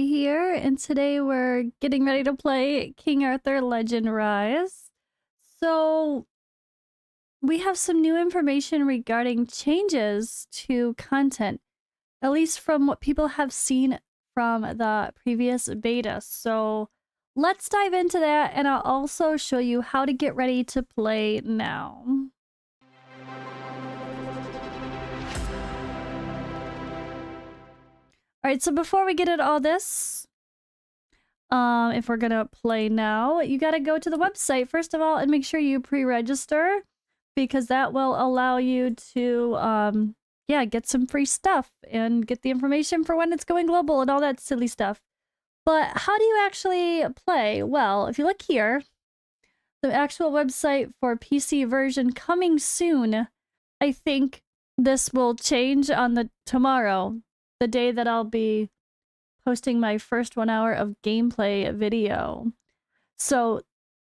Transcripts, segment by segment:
here, and today we're getting ready to play King Arthur Legend Rise. So, we have some new information regarding changes to content, at least from what people have seen from the previous beta. So, let's dive into that, and I'll also show you how to get ready to play now. Alright, so before we get into all this, if we're gonna play now, you gotta go to the website first of all and make sure you pre-register, because that will allow you to yeah, get some free stuff and get the information for when it's going global and all that silly stuff. But how do you actually play? Well, if you look here, the actual website for PC version coming soon, I think this will change on the tomorrow, the day that I'll be posting my first 1 hour of gameplay video. So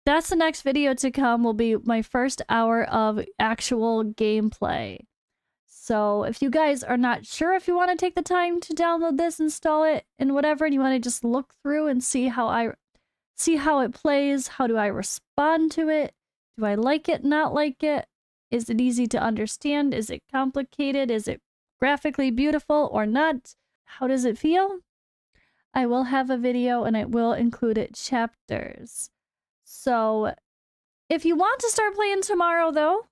that's the next video to come, will be my first hour of actual gameplay. So if you guys are not sure if you want to take the time to download this, install it, and whatever, and you want to just look through and see how it plays, how do I respond to it? Do I like it, not like it? Is it easy to understand? Is it complicated? Is it graphically beautiful or not? How does it feel? I will have a video and I will include it chapters. So if you want to start playing tomorrow though,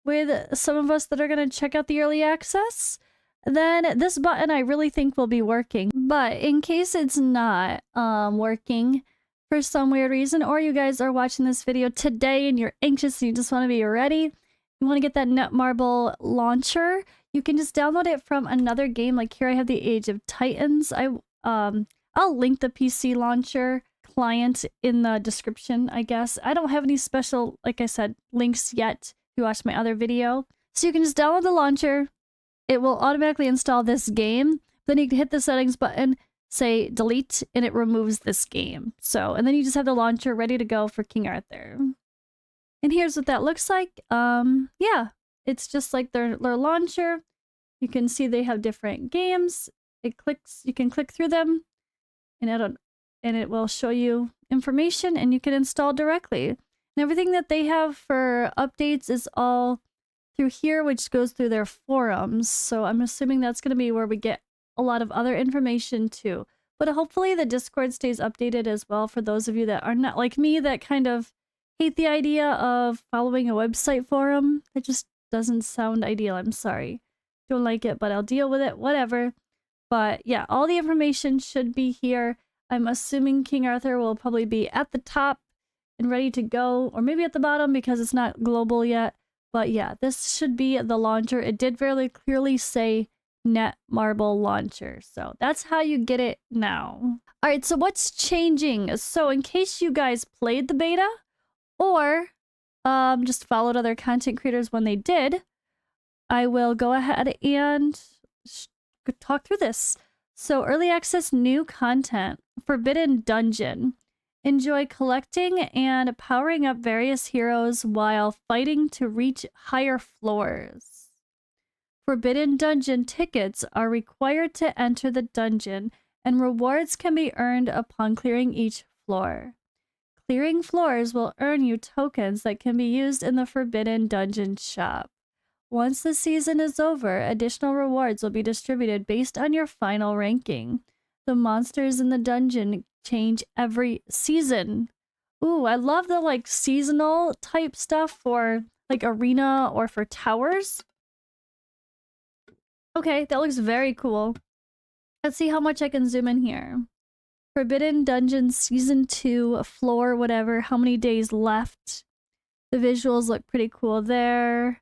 with some of us that are going to check out the early access, then this button I really think will be working. But in case it's not working for some weird reason, or you guys are watching this video today and you're anxious and you just want to be ready, you want to get that Netmarble launcher, you can just download it from another game. Like here I have the Age of Titans. I'll link the PC launcher client in the description, I guess. I don't have any special, like I said, links yet if you watch my other video. So you can just download the launcher. It will automatically install this game. Then you can hit the settings button, say delete, and it removes this game. So, and then you just have the launcher ready to go for King Arthur. And here's what that looks like. Yeah, it's just like their launcher. You can see they have different games. You can click through them, and it will show you information, and you can install directly. And everything that they have for updates is all through here, which goes through their forums. So I'm assuming that's going to be where we get a lot of other information too. But hopefully the Discord stays updated as well for those of you that are not like me, that kind of hate the idea of following a website forum. It just doesn't sound ideal. I'm sorry. Don't like it, but I'll deal with it, whatever. But yeah, all the information should be here. I'm assuming King Arthur will probably be at the top and ready to go, or maybe at the bottom because it's not global yet. But yeah, this should be the launcher. It did very clearly say Netmarble launcher. So that's how you get it now. All right, so what's changing? So in case you guys played the beta or just followed other content creators when they did, I will go ahead and talk through this. So early access new content, Forbidden Dungeon. Enjoy collecting and powering up various heroes while fighting to reach higher floors. Forbidden Dungeon tickets are required to enter the dungeon, and rewards can be earned upon clearing each floor. Clearing floors will earn you tokens that can be used in the Forbidden Dungeon shop. Once the season is over, additional rewards will be distributed based on your final ranking. The monsters in the dungeon change every season. Ooh, I love the like seasonal type stuff for like arena or for towers. Okay, that looks very cool. Let's see how much I can zoom in here. Forbidden Dungeon Season 2, floor, whatever. How many days left? The visuals look pretty cool there.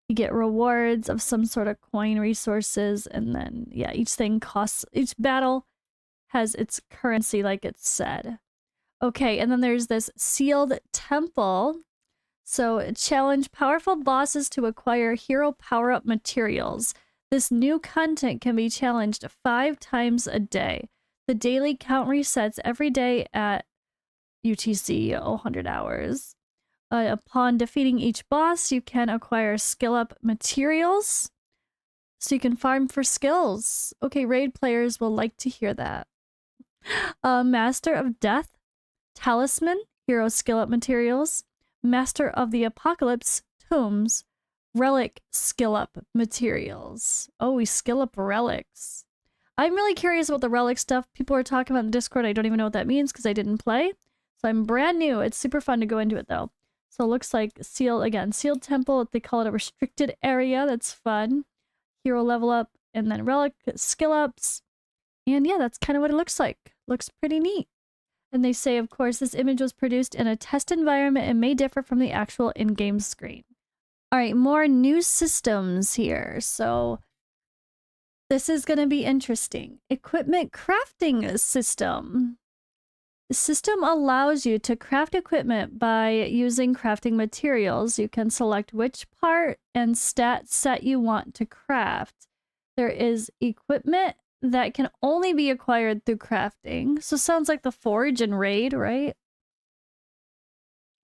You get rewards of some sort of coin resources, and then, yeah, each battle has its currency, like it said. Okay, and then there's this sealed temple. So, challenge powerful bosses to acquire hero power-up materials. This new content can be challenged 5 times a day. The daily count resets every day at UTC 100 hours. Upon defeating each boss, you can acquire skill-up materials, so you can farm for skills. Okay, raid players will like to hear that. Master of Death, Talisman, Hero Skill Up Materials, Master of the Apocalypse, Tombs, Relic Skill Up Materials. Oh, we skill up relics. I'm really curious about the relic stuff. People are talking about in the Discord. I don't even know what that means because I didn't play. So I'm brand new. It's super fun to go into it though. So it looks like sealed temple. They call it a restricted area. That's fun. Hero level up and then relic skill ups. And yeah, that's kind of what it looks like. Looks pretty neat. And they say, of course, this image was produced in a test environment and may differ from the actual in-game screen. All right, more new systems here. So this is going to be interesting. Equipment crafting system. The system allows you to craft equipment by using crafting materials. You can select which part and stat set you want to craft. There is equipment that can only be acquired through crafting. So sounds like the forge and raid, right?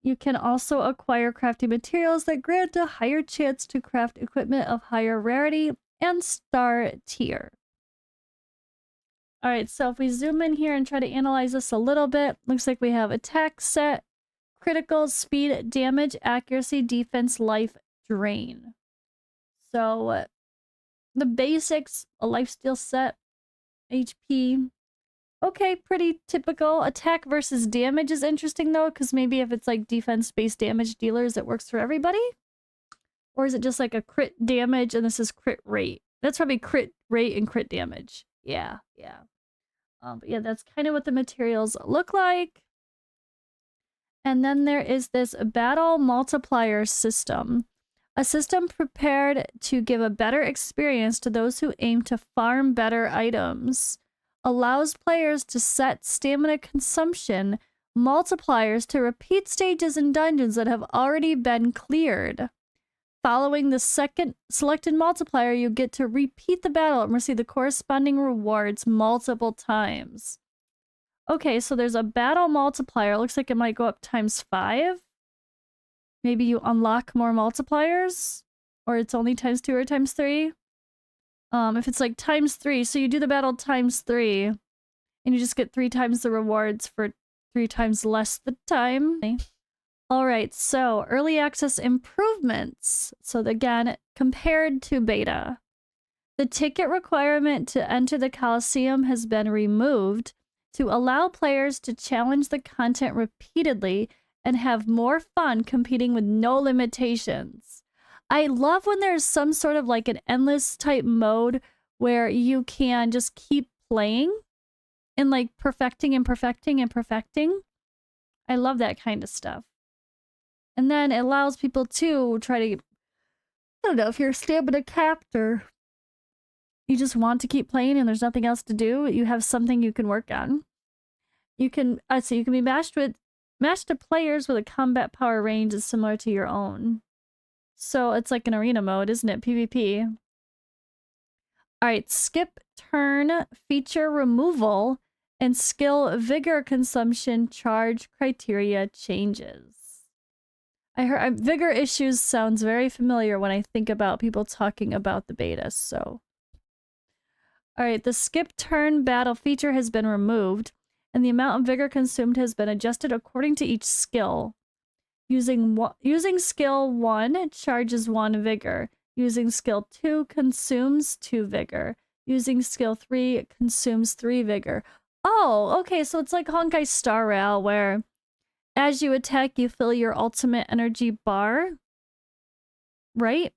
You can also acquire crafting materials that grant a higher chance to craft equipment of higher rarity and star tier. All right, so if we zoom in here and try to analyze this a little bit, looks like we have attack set, critical, speed, damage, accuracy, defense, life, drain. So the basics, a lifesteal set, HP. Okay, pretty typical. Attack versus damage is interesting though, because maybe if it's like defense-based damage dealers, it works for everybody. Or is it just like a crit damage and this is crit rate? That's probably crit rate and crit damage. Yeah. But yeah, that's kind of what the materials look like. And then there is this battle multiplier system. A system prepared to give a better experience to those who aim to farm better items. Allows players to set stamina consumption multipliers to repeat stages and dungeons that have already been cleared. Following the second selected multiplier, you get to repeat the battle and receive the corresponding rewards multiple times. Okay, so there's a battle multiplier. Looks like it might go up ×5. Maybe you unlock more multipliers, or it's only ×2 or ×3. If it's like ×3, so you do the battle ×3, and you just get 3 times the rewards for 3 times less the time. All right, so early access improvements. So again, compared to beta, the ticket requirement to enter the Coliseum has been removed to allow players to challenge the content repeatedly and have more fun competing with no limitations. I love when there's some sort of like an endless type mode where you can just keep playing and like perfecting and perfecting and perfecting. I love that kind of stuff. And then it allows people to try to, I don't know, if you're a stamina capped or you just want to keep playing and there's nothing else to do, you have something you can work on. You can, so you can be matched to players with a combat power range is similar to your own. So it's like an arena mode, isn't it? PvP. All right, skip turn feature removal and skill vigor consumption charge criteria changes. I heard vigor issues sounds very familiar when I think about people talking about the beta, so. All right, the skip turn battle feature has been removed, and the amount of vigor consumed has been adjusted according to each skill. Using skill 1 charges 1 vigor. Using skill 2 consumes 2 vigor. Using skill 3 consumes 3 vigor. Oh, okay, so it's like Honkai Star Rail, where as you attack, you fill your ultimate energy bar. Right?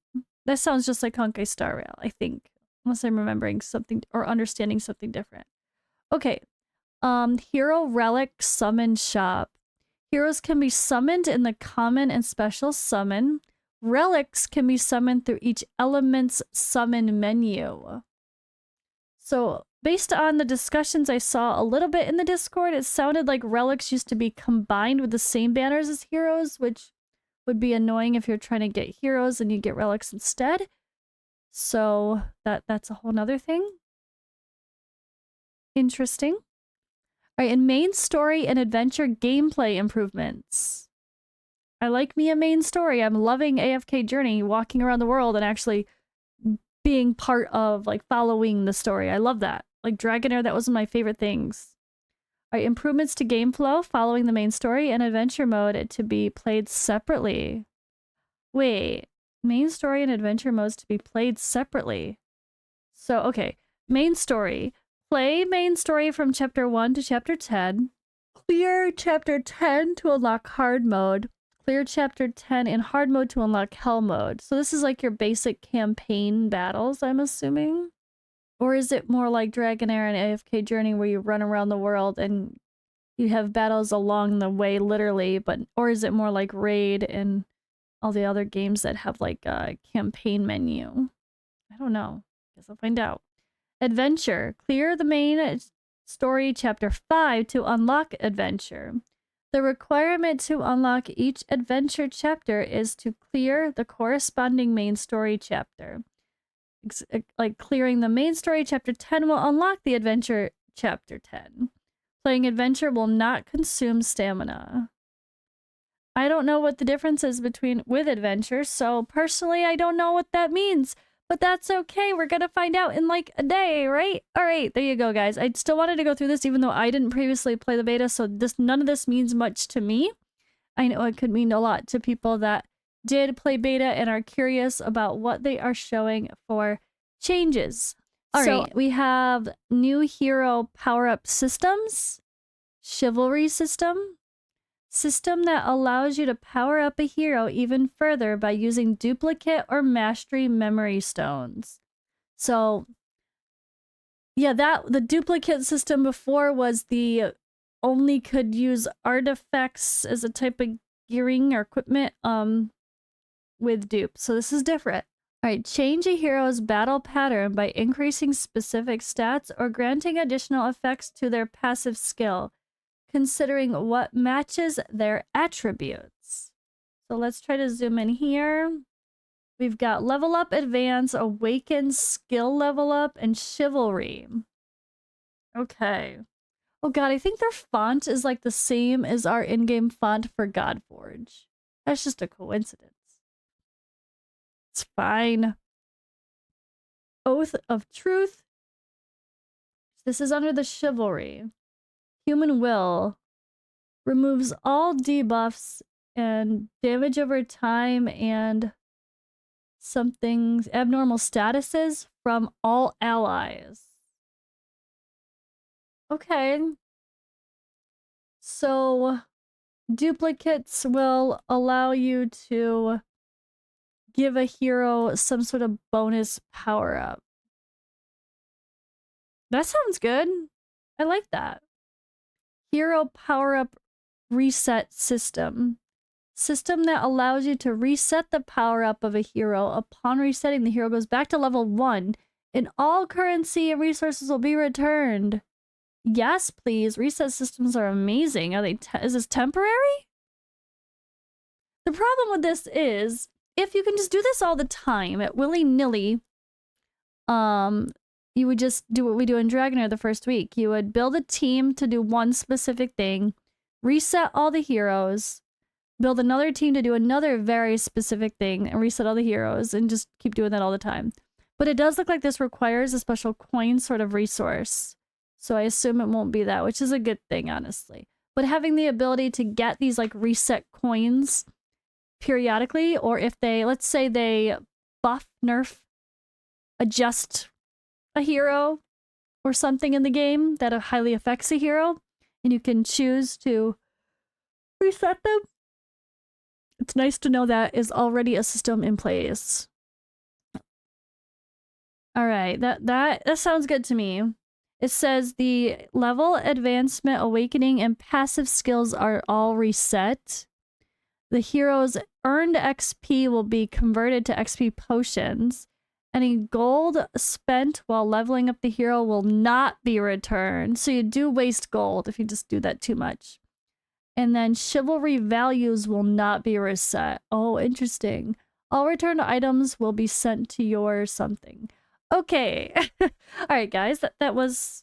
That sounds just like Honkai Star Rail, I think. Unless I'm remembering something or understanding something different. Okay. Hero Relic Summon Shop. Heroes can be summoned in the common and special summon. Relics can be summoned through each element's summon menu. So, based on the discussions I saw a little bit in the Discord, it sounded like relics used to be combined with the same banners as heroes, which would be annoying if you're trying to get heroes and you get relics instead. So, that's a whole nother thing. Interesting. All right, and main story and adventure gameplay improvements. I like me a main story. I'm loving AFK Journey, walking around the world and actually being part of, like, following the story. I love that. Like, Dragonair, that was one of my favorite things. All right, improvements to game flow following the main story and adventure mode to be played separately. Wait, main story and adventure modes to be played separately. So, okay, main story. Play main story from chapter 1 to chapter 10. Clear chapter 10 to unlock hard mode. Clear chapter 10 in hard mode to unlock hell mode. So this is like your basic campaign battles, I'm assuming? Or is it more like Dragonair and AFK Journey where you run around the world and you have battles along the way, literally, but or is it more like Raid and all the other games that have like a campaign menu? I don't know. Guess I'll find out. Adventure. Clear the main story chapter 5 to unlock adventure. The requirement to unlock each adventure chapter is to clear the corresponding main story chapter. Like clearing the main story chapter 10 will unlock the adventure chapter 10. Playing adventure will not consume stamina. I don't know what the difference is with adventure, so personally I don't know what that means. But that's okay, we're gonna find out in like a day, right? Alright, there you go, guys. I still wanted to go through this even though I didn't previously play the beta, so none of this means much to me. I know it could mean a lot to people that did play beta and are curious about what they are showing for changes. Alright, so we have new hero power-up systems, chivalry system that allows you to power up a hero even further by using duplicate or mastery memory stones. So yeah, the duplicate system before was the only could use artifacts as a type of gearing or equipment with dupe. So this is different. All right, change a hero's battle pattern by increasing specific stats or granting additional effects to their passive skill, considering what matches their attributes. So let's try to zoom in here. We've got level up, advance, awaken, skill level up, and chivalry. Okay. Oh god, I think their font is like the same as our in-game font for Godforge. That's just a coincidence. It's fine. Oath of Truth. This is under the chivalry. Human Will. Removes all debuffs and damage over time and something abnormal statuses from all allies. Okay. So duplicates will allow you to give a hero some sort of bonus power-up. That sounds good. I like that. Hero power-up reset system. System that allows you to reset the power-up of a hero. Upon resetting, the hero goes back to level 1, and all currency and resources will be returned. Yes, please. Reset systems are amazing. Are they? Is this temporary? The problem with this is, if you can just do this all the time at willy-nilly, you would just do what we do in Dragonair the first week. You would build a team to do one specific thing, reset all the heroes, build another team to do another very specific thing, and reset all the heroes, and just keep doing that all the time. But it does look like this requires a special coin sort of resource. So I assume it won't be that, which is a good thing, honestly. But having the ability to get these like reset coins periodically, or if they, let's say they buff, nerf, adjust a hero or something in the game that highly affects a hero, and you can choose to reset them. It's nice to know that is already a system in place. All right, that sounds good to me. It says the level, advancement, awakening, and passive skills are all reset. The hero's earned XP will be converted to XP potions. Any gold spent while leveling up the hero will not be returned. So you do waste gold if you just do that too much. And then chivalry values will not be reset. Oh, interesting. All returned items will be sent to your something. Okay. All right, guys. This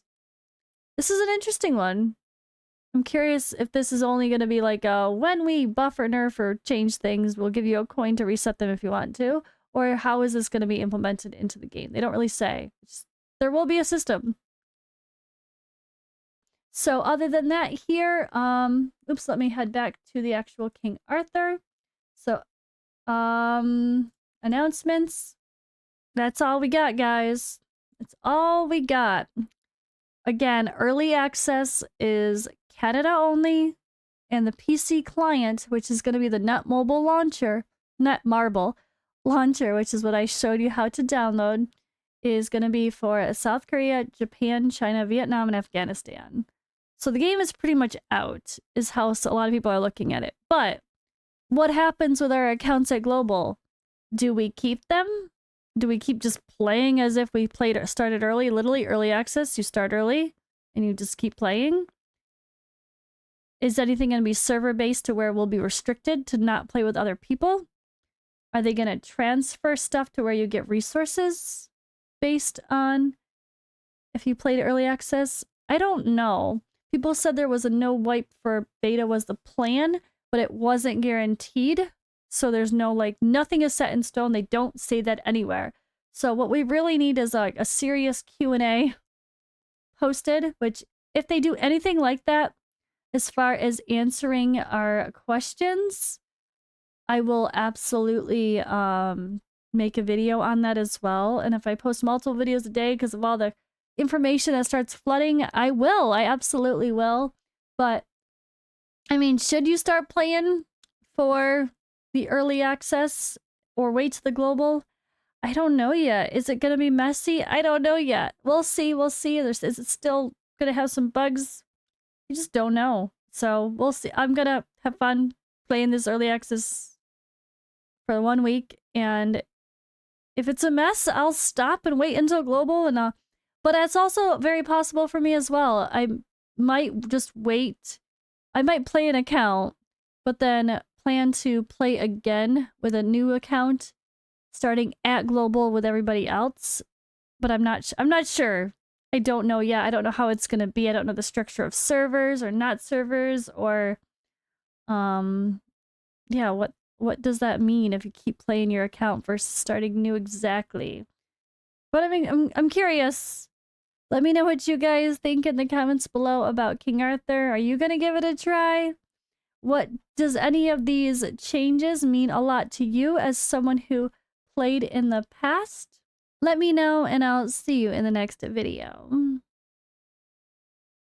is an interesting one. I'm curious if this is only going to be like when we buff or nerf or change things, we'll give you a coin to reset them if you want to. Or how is this going to be implemented into the game? They don't really say. There will be a system. So other than that here, oops, let me head back to the actual King Arthur. So, announcements. That's all we got, guys. That's all we got. Again, early access is Canada only, and the PC client, which is going to be the Netmarble launcher, which is what I showed you how to download, is going to be for South Korea, Japan, China, Vietnam, and Afghanistan. So the game is pretty much out, is how a lot of people are looking at it. But what happens with our accounts at Global? Do we keep them? Do we keep just playing as if we started early? Literally early access, you start early and you just keep playing? Is anything going to be server-based to where we'll be restricted to not play with other people? Are they going to transfer stuff to where you get resources based on if you played early access? I don't know. People said there was a no wipe for beta was the plan, but it wasn't guaranteed. So there's no, like, nothing is set in stone. They don't say that anywhere. So what we really need is like a serious Q&A posted, which if they do anything like that, as far as answering our questions, I will absolutely make a video on that as well. And if I post multiple videos a day because of all the information that starts flooding, I will. I absolutely will. But, I mean, should you start playing for the early access or wait to the global? I don't know yet. Is it going to be messy? I don't know yet. We'll see. We'll see. Is it still going to have some bugs? You just don't know. So we'll see. I'm going to have fun playing this early access for 1 week. And if it's a mess, I'll stop and wait until global. But it's also very possible for me as well. I might just wait. I might play an account, but then plan to play again with a new account starting at global with everybody else. But I'm not sure. I don't know yet. I don't know how it's going to be. I don't know the structure of servers or not servers or yeah, what does that mean if you keep playing your account versus starting new exactly? But I mean, I'm curious. Let me know what you guys think in the comments below about King Arthur. Are you going to give it a try? What does any of these changes mean a lot to you as someone who played in the past? Let me know and I'll see you in the next video.